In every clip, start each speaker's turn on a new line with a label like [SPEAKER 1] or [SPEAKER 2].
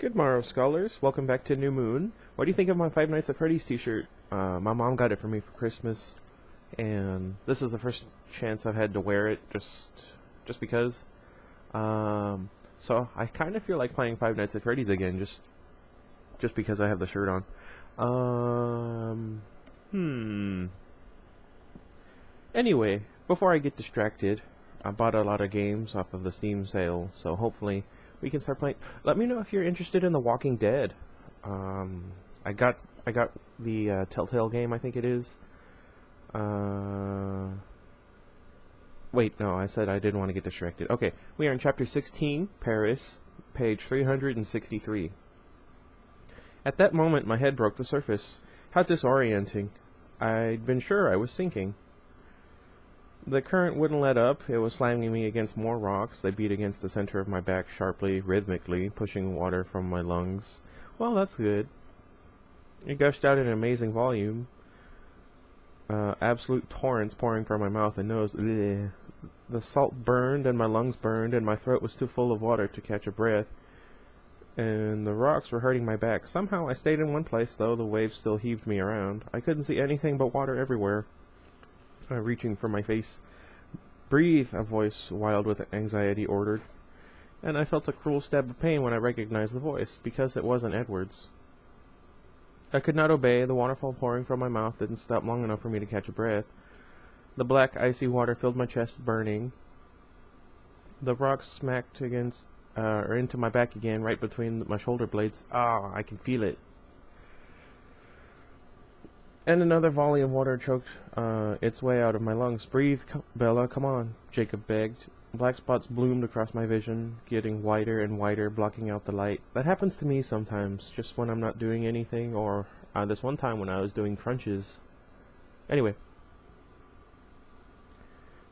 [SPEAKER 1] Good morrow, scholars. Welcome back to New Moon. What do you think of my Five Nights at Freddy's t-shirt? My mom got it for me for Christmas, and this is the first chance I've had to wear it just because. So I kind of feel like playing Five Nights at Freddy's again, just because I have the shirt on. Anyway, before I get distracted, I bought a lot of games off of the Steam sale, so hopefully we can start playing. Let me know if you're interested in The Walking Dead. I got the Telltale game, I think it is. Wait, no, I said I didn't want to get distracted. Okay, we are in Chapter 16, Paris, page 363. At that moment, my head broke the surface. How disorienting. I'd been sure I was sinking. The current wouldn't let up. It was slamming me against more rocks. They beat against the center of my back sharply, rhythmically, pushing water from my lungs. Well, that's good. It gushed out in an amazing volume. Absolute torrents pouring from my mouth and nose. Ugh. The salt burned, and my lungs burned, and my throat was too full of water to catch a breath. And the rocks were hurting my back. Somehow I stayed in one place, though the waves still heaved me around. I couldn't see anything but water everywhere. Reaching for my face. Breathe, a voice wild with anxiety ordered. And I felt a cruel stab of pain when I recognized the voice, because it wasn't Edward's. I could not obey. The waterfall pouring from my mouth didn't stop long enough for me to catch a breath. The black, icy water filled my chest, burning. The rocks smacked against, or into my back again, right between my shoulder blades. Ah, I can feel it. And another volley of water choked its way out of my lungs. Breathe, Bella, come on, Jacob begged. Black spots bloomed across my vision, getting whiter and whiter, blocking out the light. That happens to me sometimes, just when I'm not doing anything, or this one time when I was doing crunches. Anyway.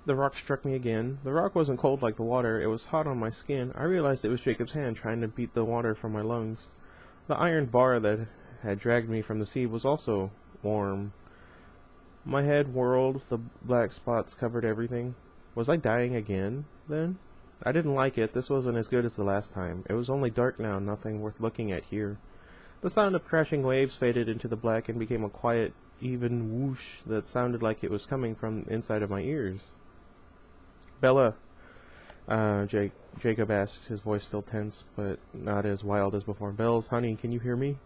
[SPEAKER 1] The rock struck me again. The rock wasn't cold like the water, it was hot on my skin. I realized it was Jacob's hand trying to beat the water from my lungs. The iron bar that had dragged me from the sea was also warm. My head whirled, the black spots covered everything. Was I dying again, then? I didn't like it. This wasn't as good as the last time. It was only dark now, nothing worth looking at here. The sound of crashing waves faded into the black and became a quiet, even whoosh that sounded like it was coming from inside of my ears. Bella, Jacob asked, his voice still tense, but not as wild as before. Bells, honey, can you hear me?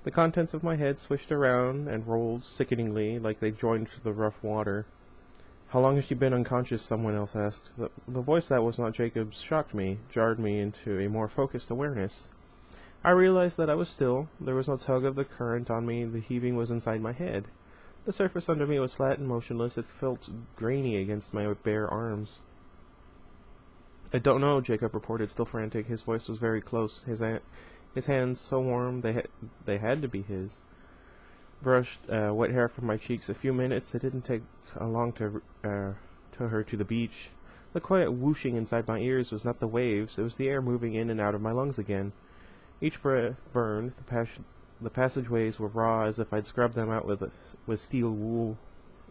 [SPEAKER 1] The contents of my head swished around and rolled sickeningly, like they joined the rough water. How long has she been unconscious? Someone else asked. The voice that was not Jacob's shocked me, jarred me into a more focused awareness. I realized that I was still. There was no tug of the current on me. The heaving was inside my head. The surface under me was flat and motionless. It felt grainy against my bare arms. I don't know, Jacob reported, still frantic. His voice was very close. His hands so warm they had to be his. Brushed wet hair from my cheeks. A few minutes. It didn't take long to her to the beach. The quiet whooshing inside my ears was not the waves. It was the air moving in and out of my lungs again. Each breath burned. The passageways were raw, as if I'd scrubbed them out with steel wool.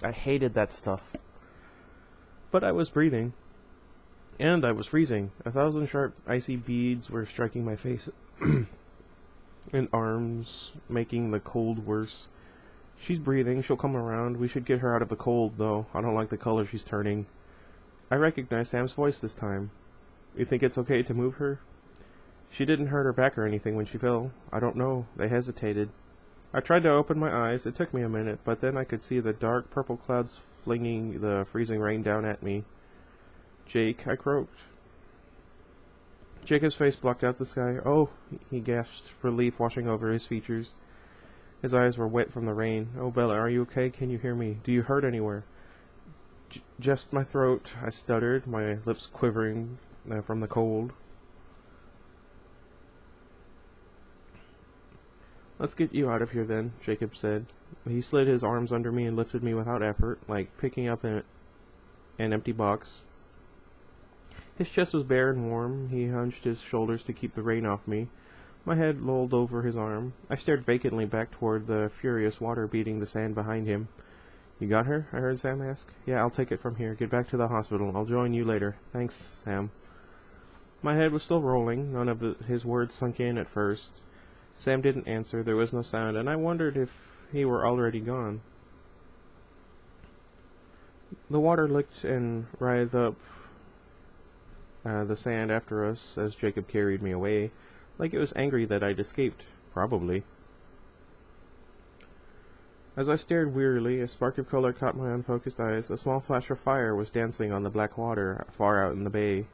[SPEAKER 1] I hated that stuff. But I was breathing. And I was freezing. 1,000 sharp, icy beads were striking my face and arms, making the cold worse. She's breathing. She'll come around. We should get her out of the cold, though. I don't like the color she's turning. I recognized Sam's voice this time. You think it's okay to move her? She didn't hurt her back or anything when she fell. I don't know. They hesitated. I tried to open my eyes. It took me a minute, but then I could see the dark purple clouds flinging the freezing rain down at me. Jake, I croaked. Jacob's face blocked out the sky. Oh, he gasped, relief washing over his features. His eyes were wet from the rain. Oh, Bella, are you okay? Can you hear me? Do you hurt anywhere? Just my throat, I stuttered, my lips quivering from the cold. Let's get you out of here then, Jacob said. He slid his arms under me and lifted me without effort, like picking up an empty box. His chest was bare and warm. He hunched his shoulders to keep the rain off me. My head lolled over his arm. I stared vacantly back toward the furious water beating the sand behind him. You got her? I heard Sam ask. Yeah, I'll take it from here. Get back to the hospital. I'll join you later. Thanks, Sam. My head was still rolling. None of his words sunk in at first. Sam didn't answer. There was no sound, and I wondered if he were already gone. The water licked and writhed up the sand after us as Jacob carried me away, like it was angry that I'd escaped. Probably. As I stared wearily, a spark of color caught my unfocused eyes. A small flash of fire was dancing on the black water far out in the bay.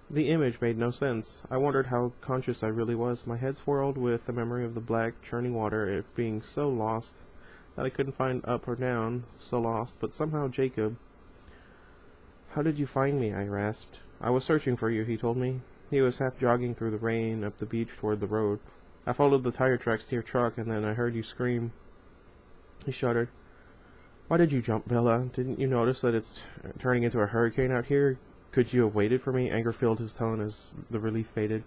[SPEAKER 1] The image made no sense. I wondered how conscious I really was. My head swirled with the memory of the black, churning water, it being so lost that I couldn't find up or down. So lost, but somehow Jacob... "How did you find me?" I rasped. "I was searching for you," he told me. He was half jogging through the rain up the beach toward the road. "I followed the tire tracks to your truck, and then I heard you scream." He shuddered. "Why did you jump, Bella? Didn't you notice that it's turning into a hurricane out here? Could you have waited for me?" Anger filled his tone as the relief faded.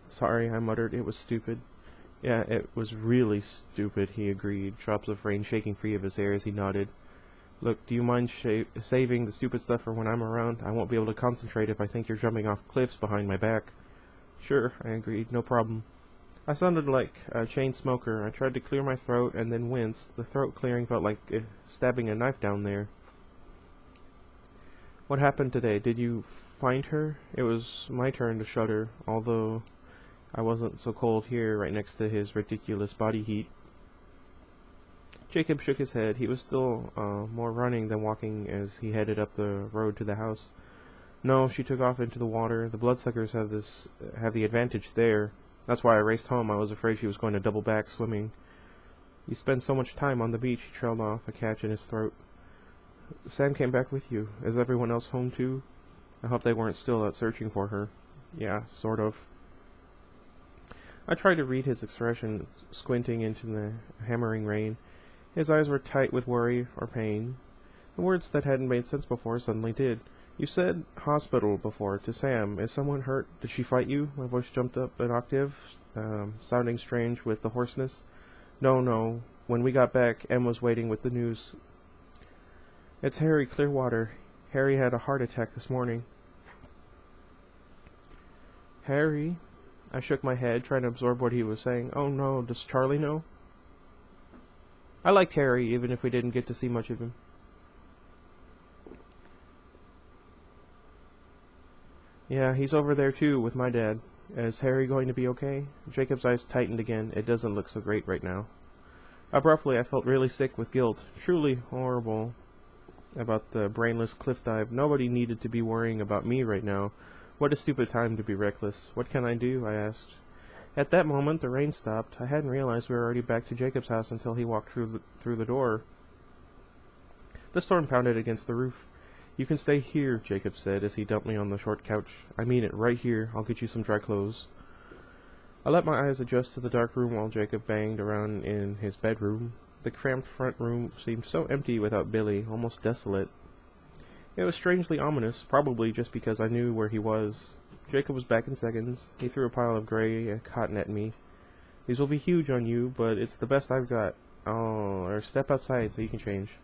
[SPEAKER 1] "Sorry," I muttered. "It was stupid." "Yeah, it was really stupid," he agreed, drops of rain shaking free of his hair as he nodded. "Look, do you mind saving the stupid stuff for when I'm around? I won't be able to concentrate if I think you're jumping off cliffs behind my back." "Sure," I agreed. "No problem." I sounded like a chain smoker. I tried to clear my throat and then winced. The throat clearing felt like stabbing a knife down there. "What happened today? Did you find her?" It was my turn to shudder, although I wasn't so cold here, right next to his ridiculous body heat. Jacob shook his head. He was still more running than walking as he headed up the road to the house. "No, she took off into the water. The bloodsuckers have the advantage there. That's why I raced home. I was afraid she was going to double back swimming." "You spend so much time on the beach," he trailed off, a catch in his throat. "Sam came back with you. Is everyone else home too?" I hope they weren't still out searching for her. "Yeah, sort of." I tried to read his expression, squinting into the hammering rain. His eyes were tight with worry or pain. The words that hadn't made sense before suddenly did. "You said hospital before to Sam. Is someone hurt? Did she fight you?" My voice jumped up an octave, sounding strange with the hoarseness. No. When we got back, Em was waiting with the news." "It's Harry Clearwater. Harry had a heart attack this morning." "Harry?" I shook my head, trying to absorb what he was saying. "Oh no, does Charlie know?" I liked Harry, even if we didn't get to see much of him. "Yeah, he's over there too, with my dad. Is Harry going to be okay?" Jacob's eyes tightened again. "It doesn't look so great right now." Abruptly, I felt really sick with guilt. Truly horrible about the brainless cliff dive. Nobody needed to be worrying about me right now. What a stupid time to be reckless. "What can I do?" I asked. At that moment, the rain stopped. I hadn't realized we were already back to Jacob's house until he walked through the door. The storm pounded against the roof. "You can stay here," Jacob said as he dumped me on the short couch. "I mean it, right here. I'll get you some dry clothes." I let my eyes adjust to the dark room while Jacob banged around in his bedroom. The cramped front room seemed so empty without Billy, almost desolate. It was strangely ominous, probably just because I knew where he was. Jacob was back in seconds. He threw a pile of gray cotton at me. "These will be huge on you, but it's the best I've got. Or step outside so you can change."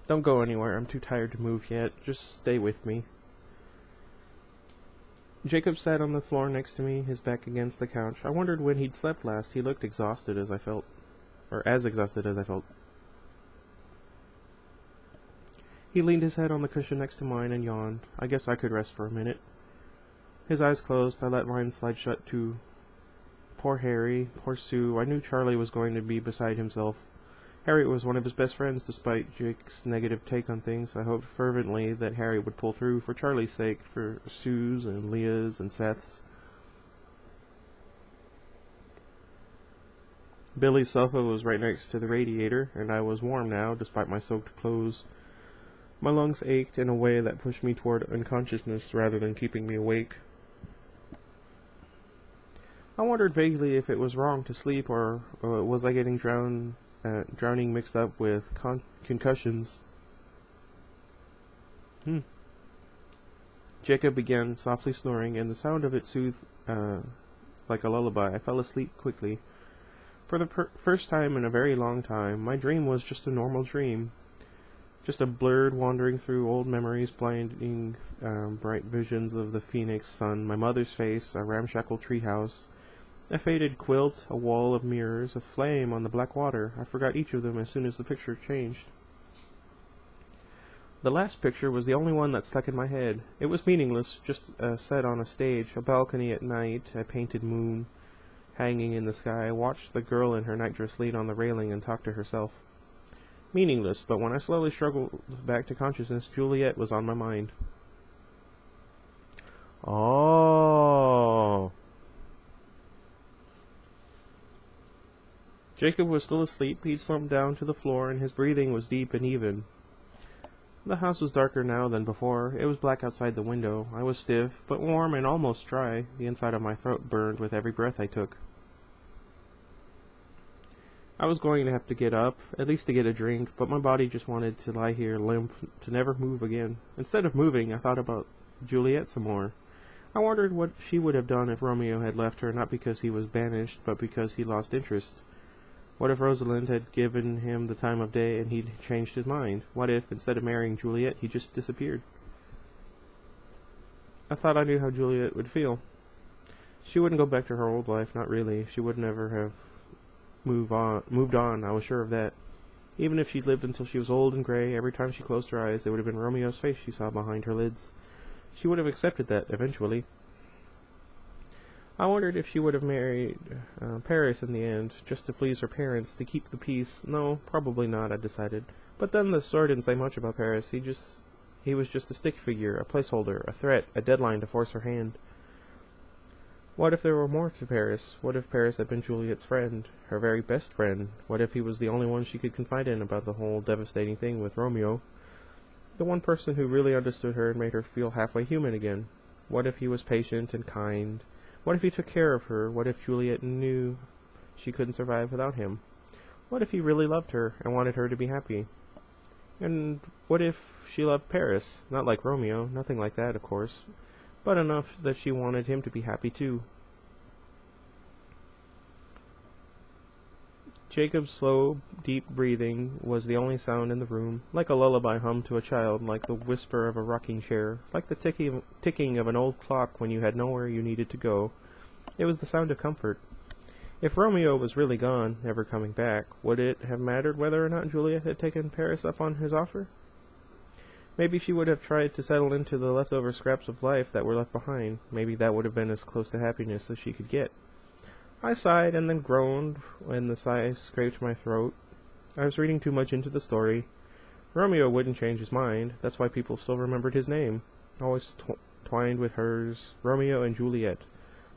[SPEAKER 1] "Don't go anywhere. I'm too tired to move yet. Just stay with me." Jacob sat on the floor next to me, his back against the couch. I wondered when he'd slept last. He looked exhausted as I felt. He leaned his head on the cushion next to mine and yawned. I guess I could rest for a minute. His eyes closed. I let mine slide shut too. Poor Harry. Poor Sue. I knew Charlie was going to be beside himself. Harry was one of his best friends, despite Jake's negative take on things. I hoped fervently that Harry would pull through for Charlie's sake, for Sue's and Leah's and Seth's. Billy's sofa was right next to the radiator, and I was warm now, despite my soaked clothes. My lungs ached in a way that pushed me toward unconsciousness rather than keeping me awake. I wondered vaguely if it was wrong to sleep, or was I getting drowning mixed up with concussions. Jacob began softly snoring, and the sound of it soothed like a lullaby. I fell asleep quickly. For the first time in a very long time, my dream was just a normal dream. Just a blurred wandering through old memories, blinding bright visions of the phoenix sun, my mother's face, a ramshackle treehouse, a faded quilt, a wall of mirrors, a flame on the black water. I forgot each of them as soon as the picture changed. The last picture was the only one that stuck in my head. It was meaningless, just set on a stage, a balcony at night, a painted moon hanging in the sky. I watched the girl in her nightdress lean on the railing and talk to herself. Meaningless, but when I slowly struggled back to consciousness, Juliet was on my mind. Oh. Jacob was still asleep. He'd slumped down to the floor, and his breathing was deep and even. The house was darker now than before. It was black outside the window. I was stiff, but warm and almost dry. The inside of my throat burned with every breath I took. I was going to have to get up, at least to get a drink, but my body just wanted to lie here limp, to never move again. Instead of moving, I thought about Juliet some more. I wondered what she would have done if Romeo had left her, not because he was banished, but because he lost interest. What if Rosalind had given him the time of day and he'd changed his mind? What if, instead of marrying Juliet, he just disappeared? I thought I knew how Juliet would feel. She wouldn't go back to her old life, not really. She would never have moved on, I was sure of that. Even if she'd lived until she was old and gray, every time she closed her eyes, it would have been Romeo's face she saw behind her lids. She would have accepted that, eventually. I wondered if she would have married Paris in the end, just to please her parents, to keep the peace. No, probably not, I decided. But then the story didn't say much about Paris. He was just a stick figure, a placeholder, a threat, a deadline to force her hand. What if there were more to Paris? What if Paris had been Juliet's friend, her very best friend? What if he was the only one she could confide in about the whole devastating thing with Romeo? The one person who really understood her and made her feel halfway human again? What if he was patient and kind? What if he took care of her? What if Juliet knew she couldn't survive without him? What if he really loved her and wanted her to be happy? And what if she loved Paris? Not like Romeo, nothing like that, of course, but enough that she wanted him to be happy too. Jacob's slow, deep breathing was the only sound in the room, like a lullaby hum to a child, like the whisper of a rocking chair, like the ticking of an old clock when you had nowhere you needed to go. It was the sound of comfort. If Romeo was really gone, never coming back, would it have mattered whether or not Juliet had taken Paris up on his offer? Maybe she would have tried to settle into the leftover scraps of life that were left behind. Maybe that would have been as close to happiness as she could get. I sighed and then groaned when the sigh scraped my throat. I was reading too much into the story. Romeo wouldn't change his mind. That's why people still remembered his name. Always twined with hers. Romeo and Juliet.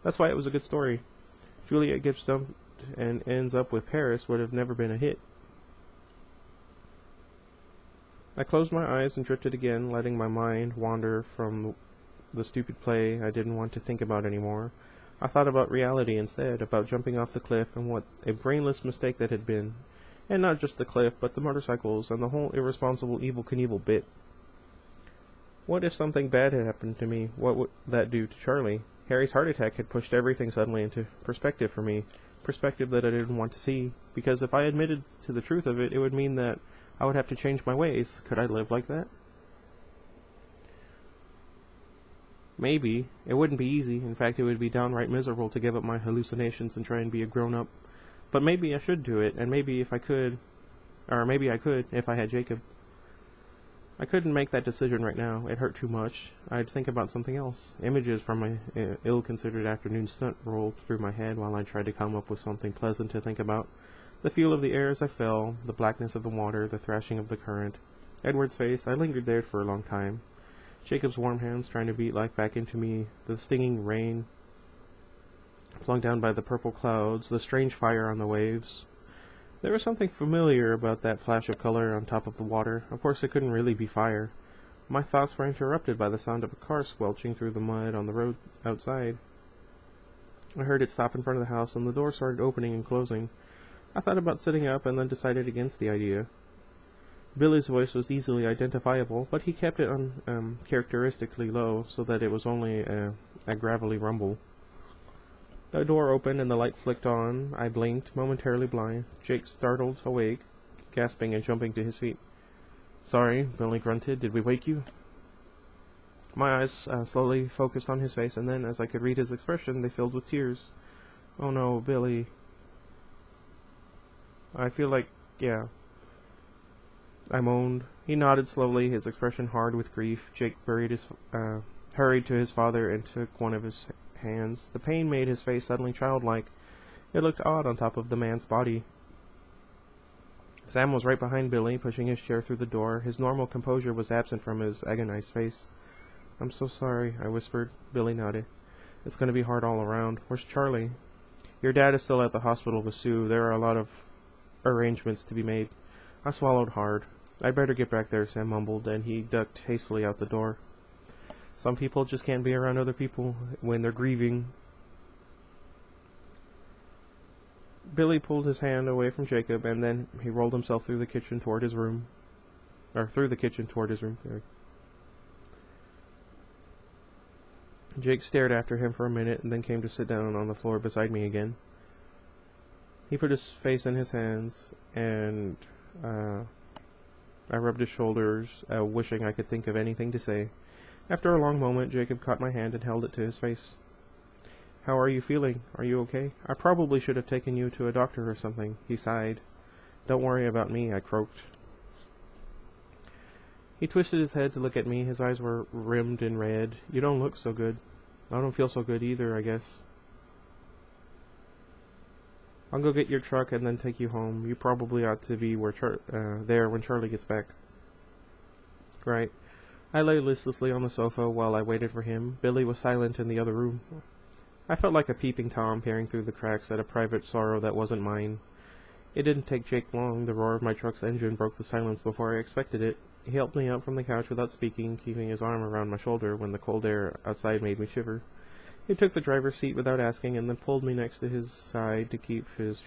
[SPEAKER 1] That's why it was a good story. Juliet gets dumped and ends up with Paris would have never been a hit. I closed my eyes and drifted again, letting my mind wander from the stupid play I didn't want to think about anymore. I thought about reality instead, about jumping off the cliff and what a brainless mistake that had been. And not just the cliff, but the motorcycles and the whole irresponsible Evel Knievel bit. What if something bad had happened to me? What would that do to Charlie? Harry's heart attack had pushed everything suddenly into perspective for me. Perspective that I didn't want to see. Because if I admitted to the truth of it, it would mean that I would have to change my ways. Could I live like that? Maybe. It wouldn't be easy. In fact, it would be downright miserable to give up my hallucinations and try and be a grown-up. But maybe I should do it, and maybe if I could, or maybe I could if I had Jacob. I couldn't make that decision right now. It hurt too much. I'd think about something else. Images from my ill-considered afternoon stunt rolled through my head while I tried to come up with something pleasant to think about. The feel of the air as I fell, the blackness of the water, the thrashing of the current. Edward's face, I lingered there for a long time. Jacob's warm hands trying to beat life back into me, the stinging rain flung down by the purple clouds, the strange fire on the waves. There was something familiar about that flash of color on top of the water. Of course, it couldn't really be fire. My thoughts were interrupted by the sound of a car squelching through the mud on the road outside. I heard it stop in front of the house, and the door started opening and closing. I thought about sitting up and then decided against the idea. Billy's voice was easily identifiable, but he kept it characteristically low, so that it was only a gravelly rumble. The door opened and the light flicked on. I blinked, momentarily blind. Jake startled awake, gasping and jumping to his feet. Sorry, Billy grunted. Did we wake you? My eyes slowly focused on his face, and then, as I could read his expression, they filled with tears. Oh no, Billy. I feel like, yeah. I moaned. He nodded slowly, his expression hard with grief. Jake hurried to his father and took one of his hands. The pain made his face suddenly childlike. It looked odd on top of the man's body. Sam was right behind Billy, pushing his chair through the door. His normal composure was absent from his agonized face. I'm so sorry, I whispered. Billy nodded. It's going to be hard all around. Where's Charlie? Your dad is still at the hospital with Sue. There are a lot of arrangements to be made. I swallowed hard. I'd better get back there, Sam mumbled, and he ducked hastily out the door. Some people just can't be around other people when they're grieving. Billy pulled his hand away from Jacob, and then he rolled himself through the kitchen toward his room. Jake stared after him for a minute, and then came to sit down on the floor beside me again. He put his face in his hands, and I rubbed his shoulders, wishing I could think of anything to say. After a long moment, Jacob caught my hand and held it to his face. How are you feeling? Are you okay? I probably should have taken you to a doctor or something. He sighed. Don't worry about me, I croaked. He twisted his head to look at me. His eyes were rimmed in red. You don't look so good. I don't feel so good either, I guess. I'll go get your truck and then take you home. You probably ought to be there when Charlie gets back. Right. I lay listlessly on the sofa while I waited for him. Billy was silent in the other room. I felt like a peeping Tom peering through the cracks at a private sorrow that wasn't mine. It didn't take Jake long. The roar of my truck's engine broke the silence before I expected it. He helped me up from the couch without speaking, keeping his arm around my shoulder when the cold air outside made me shiver. He took the driver's seat without asking, and then pulled me next to his side to keep his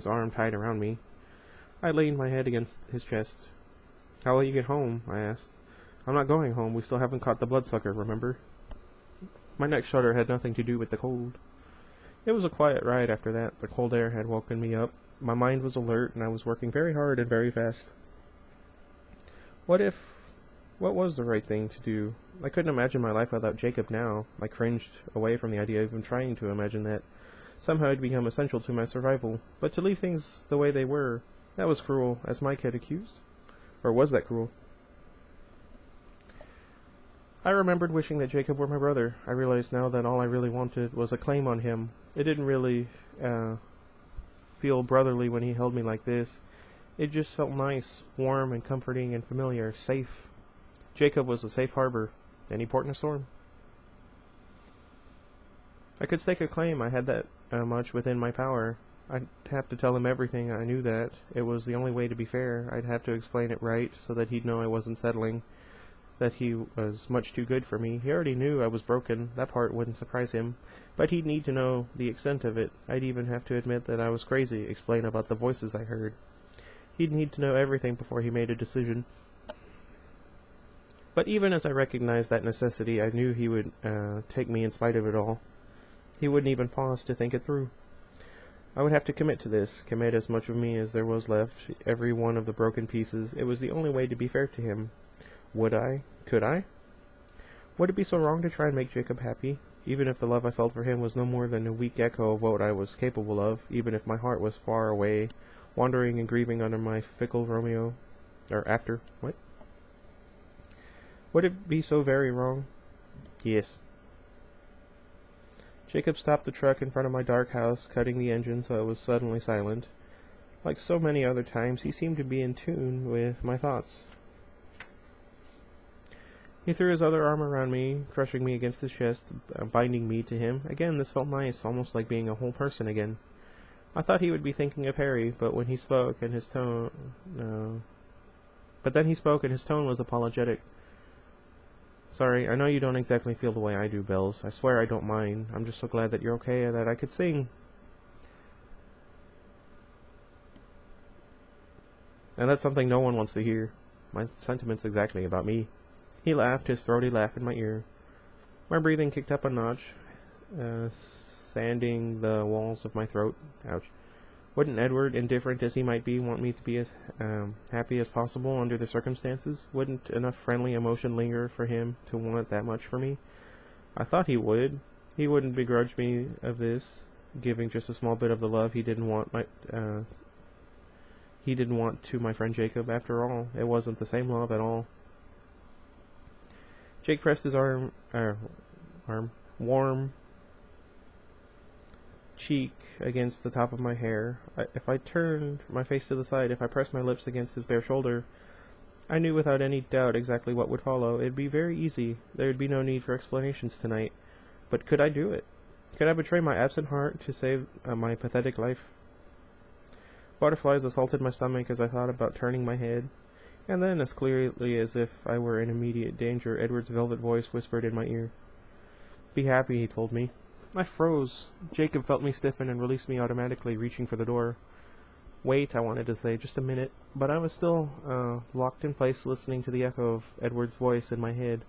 [SPEAKER 1] arm tied around me. I leaned my head against his chest. How will you get home? I asked. I'm not going home. We still haven't caught the bloodsucker, remember? My next shudder had nothing to do with the cold. It was a quiet ride after that. The cold air had woken me up. My mind was alert, and I was working very hard and very fast. What was the right thing to do? I couldn't imagine my life without Jacob now. I cringed away from the idea of even trying to imagine that. Somehow it had become essential to my survival. But to leave things the way they were, that was cruel, as Mike had accused. Or was that cruel? I remembered wishing that Jacob were my brother. I realized now that all I really wanted was a claim on him. It didn't really feel brotherly when he held me like this. It just felt nice, warm and comforting and familiar, safe. Jacob was a safe harbor. Any port in a storm. I could stake a claim. I had that much within my power. I'd have to tell him everything. I knew that. It was the only way to be fair. I'd have to explain it right so that he'd know I wasn't settling, that he was much too good for me. He already knew I was broken. That part wouldn't surprise him. But he'd need to know the extent of it. I'd even have to admit that I was crazy, explain about the voices I heard. He'd need to know everything before he made a decision. But even as I recognized that necessity, I knew he would take me in spite of it all. He wouldn't even pause to think it through. I would have to commit to this, commit as much of me as there was left, every one of the broken pieces. It was the only way to be fair to him. Would I? Could I? Would it be so wrong to try and make Jacob happy? Even if the love I felt for him was no more than a weak echo of what I was capable of, even if my heart was far away, wandering and grieving under my fickle Romeo, what? Would it be so very wrong? Yes. Jacob stopped the truck in front of my dark house, cutting the engine so it was suddenly silent. Like so many other times, he seemed to be in tune with my thoughts. He threw his other arm around me, crushing me against his chest, binding me to him. Again, this felt nice, almost like being a whole person again. I thought he would be thinking of Harry, but when he spoke, and his tone... No. But then he spoke, and his tone was apologetic. Sorry, I know you don't exactly feel the way I do, Bells. I swear I don't mind. I'm just so glad that you're okay and that I could sing. And that's something no one wants to hear. My sentiments exactly about me. He laughed, his throaty laugh in my ear. My breathing kicked up a notch, sanding the walls of my throat. Ouch. Wouldn't Edward, indifferent as he might be, want me to be as happy as possible under the circumstances? Wouldn't enough friendly emotion linger for him to want that much for me? I thought he would. He wouldn't begrudge me of this, giving just a small bit of the love he didn't want to my friend Jacob. After all, it wasn't the same love at all. Jake pressed his warm cheek against the top of my hair. If I turned my face to the side, if I pressed my lips against his bare shoulder, I knew without any doubt exactly what would follow. It'd be very easy. There would be no need for explanations tonight. But could I do it? Could I betray my absent heart to save my pathetic life? Butterflies assaulted my stomach as I thought about turning my head. And then, as clearly as if I were in immediate danger, Edward's velvet voice whispered in my ear. "Be happy," he told me. I froze. Jacob felt me stiffen and released me automatically, reaching for the door. "Wait," I wanted to say, "just a minute," but I was still locked in place, listening to the echo of Edward's voice in my head.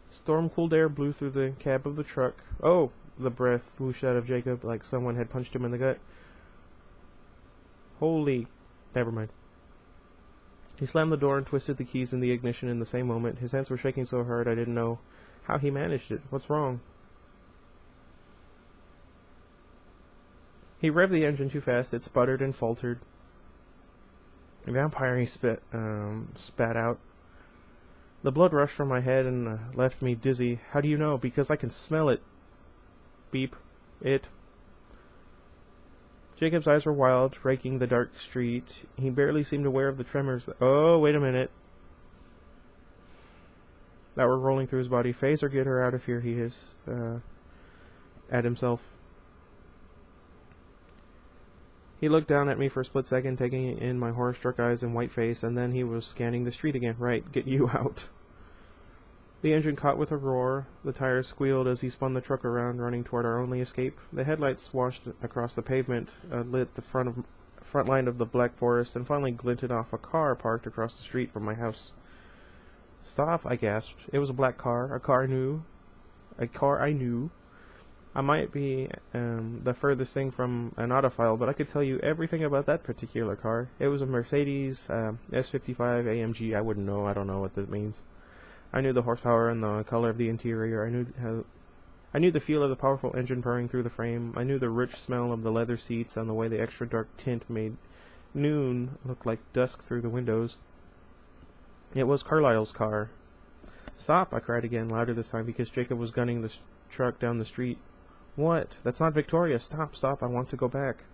[SPEAKER 1] Storm-cooled air blew through the cab of the truck. "Oh!" The breath whooshed out of Jacob like someone had punched him in the gut. "Holy..." Never mind. He slammed the door and twisted the keys in the ignition in the same moment. His hands were shaking so hard I didn't know how he managed it. "What's wrong?" He revved the engine too fast. It sputtered and faltered. "Vampire," he spat out. The blood rushed from my head and left me dizzy. "How do you know?" "Because I can smell it." Beep. It. Jacob's eyes were wild, raking the dark street. He barely seemed aware of the tremors. "Oh, wait a minute." That were rolling through his body. "Phaser, get her out of here," he hissed at himself. He looked down at me for a split second, taking in my horror-struck eyes and white face, and then he was scanning the street again. "Right, get you out." The engine caught with a roar. The tires squealed as he spun the truck around, running toward our only escape. The headlights washed across the pavement, lit the front line of the Black Forest, and finally glinted off a car parked across the street from my house. "Stop," I gasped. It was a black car, a car I knew. I might be the furthest thing from an audiophile, but I could tell you everything about that particular car. It was a Mercedes S55 AMG. I wouldn't know. I don't know what that means. I knew the horsepower and the color of the interior. I knew the feel of the powerful engine purring through the frame. I knew the rich smell of the leather seats and the way the extra dark tint made noon look like dusk through the windows. It was Carlyle's car. "Stop," I cried again, louder this time, because Jacob was gunning the truck down the street. "What? That's not Victoria. Stop, stop. I want to go back."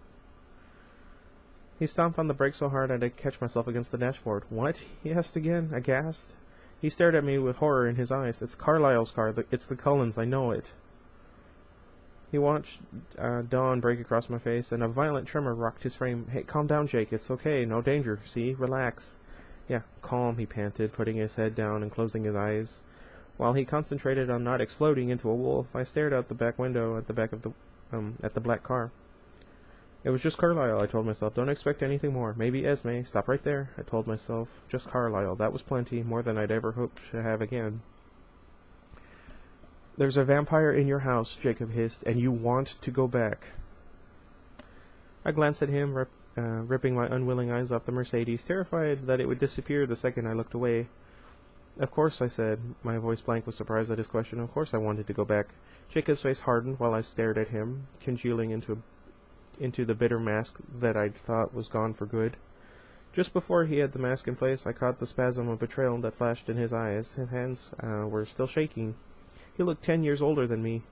[SPEAKER 1] He stomped on the brake so hard I'd catch myself against the dashboard. "What?" he asked again, aghast. He stared at me with horror in his eyes. "It's Carlyle's car. It's the Cullens. I know it." He watched dawn break across my face, and a violent tremor rocked his frame. "Hey, calm down, Jake. It's okay. No danger. See? Relax." "Yeah, calm," he panted, putting his head down and closing his eyes. While he concentrated on not exploding into a wolf, I stared out the back window at the back of the black car. It was just Carlyle, I told myself. Don't expect anything more. Maybe Esme. Stop right there, I told myself. Just Carlyle. That was plenty, more than I'd ever hoped to have again. "There's a vampire in your house," Jacob hissed, "and you want to go back." I glanced at him, ripping my unwilling eyes off the Mercedes, terrified that it would disappear the second I looked away. "Of course," I said, my voice blank with surprise at his question. "Of course I wanted to go back." Jacob's face hardened while I stared at him, congealing into the bitter mask that I'd thought was gone for good. Just before he had the mask in place, I caught the spasm of betrayal that flashed in his eyes. His hands were still shaking. He looked 10 years older than me.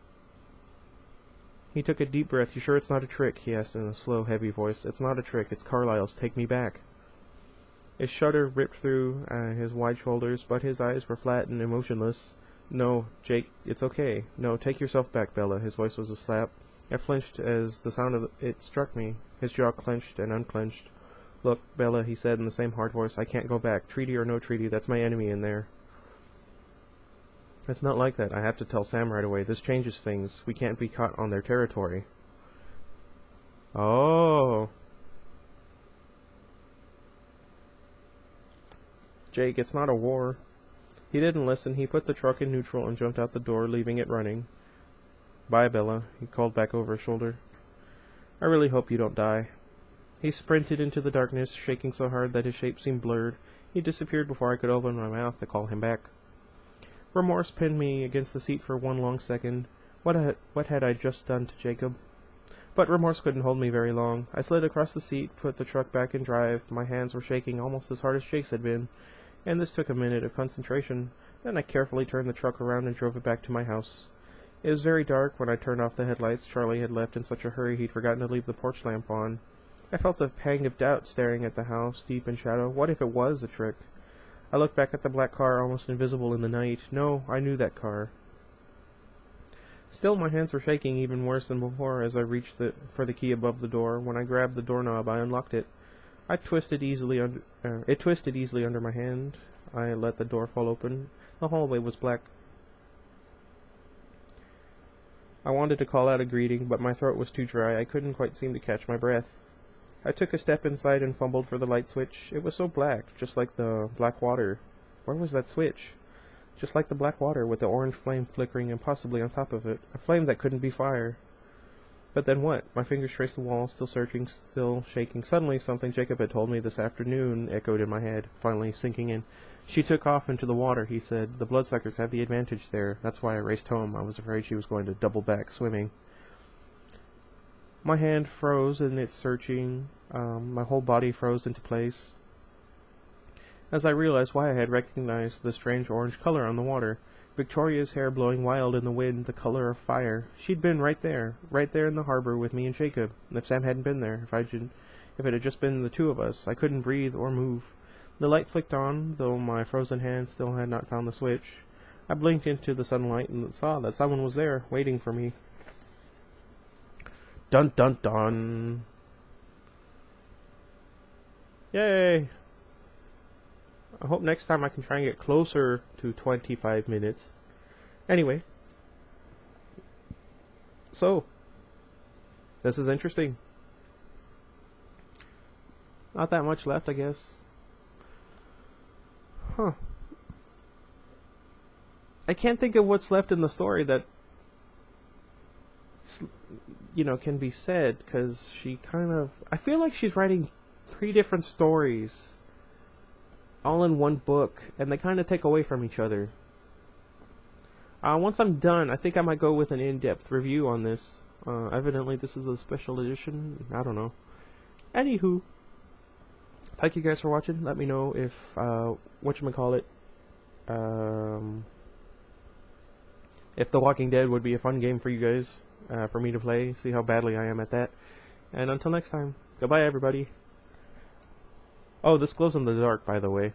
[SPEAKER 1] He took a deep breath. "You sure it's not a trick?" he asked in a slow, heavy voice. "It's not a trick. It's Carlyle's. Take me back." A shudder ripped through his wide shoulders, but his eyes were flat and emotionless. "No, Jake, it's okay. No, take yourself back, Bella." His voice was a slap. I flinched as the sound of it struck me. His jaw clenched and unclenched. "Look, Bella," he said in the same hard voice, "I can't go back. Treaty or no treaty, that's my enemy in there." "It's not like that. I have to tell Sam right away. This changes things. We can't be caught on their territory." "Oh." "Jake, it's not a war." He didn't listen. He put the truck in neutral and jumped out the door, leaving it running. "Bye, Bella," he called back over his shoulder. I really hope you don't die. He sprinted into the darkness, shaking so hard that his shape seemed blurred. He disappeared before I could open my mouth to call him back. Remorse pinned me against the seat for one long second. What had I just done to Jacob? But remorse couldn't hold me very long. I slid across the seat, put the truck back in drive. My hands were shaking almost as hard as Jake's had been, and this took a minute of concentration. Then I carefully turned the truck around and drove it back to my house. It was very dark when I turned off the headlights. Charlie had left in such a hurry he'd forgotten to leave the porch lamp on. I felt a pang of doubt staring at the house, deep in shadow. What if it was a trick? I looked back at the black car, almost invisible in the night. No, I knew that car. Still, my hands were shaking even worse than before as I reached for the key above the door. When I grabbed the doorknob, I unlocked it. It twisted easily under my hand. I let the door fall open. The hallway was black. I wanted to call out a greeting, but my throat was too dry. I couldn't quite seem to catch my breath. I took a step inside and fumbled for the light switch. It was so black, just like the black water. Where was that switch? Just like the black water, with the orange flame flickering impossibly on top of it. A flame that couldn't be fire. But then what? My fingers traced the wall, still searching, still shaking. Suddenly, something Jacob had told me this afternoon echoed in my head, finally sinking in. She took off into the water, he said. The bloodsuckers have the advantage there. That's why I raced home. I was afraid she was going to double back swimming. My hand froze in its searching. My whole body froze into place as I realized why I had recognized the strange orange color on the water. Victoria's hair blowing wild in the wind, the color of fire. She'd been right there in the harbor with me and Jacob. If Sam hadn't been there, if it had just been the two of us, I couldn't breathe or move. The light flicked on, though my frozen hand still had not found the switch. I blinked into the sunlight and saw that someone was there, waiting for me. Dun dun dun. Yay! I hope next time I can try and get closer to 25 minutes. Anyway. So. This is interesting. Not that much left, I guess. Huh. I can't think of what's left in the story that, can be said, because she kind of... I feel like she's writing 3 different stories all in one book, and they kind of take away from each other. Once I'm done, I think I might go with an in-depth review on this. Evidently, this is a special edition. I don't know. Anywho, thank you guys for watching. Let me know if, if The Walking Dead would be a fun game for you guys, for me to play, see how badly I am at that. And until next time, goodbye everybody. Oh, this glows in the dark, by the way.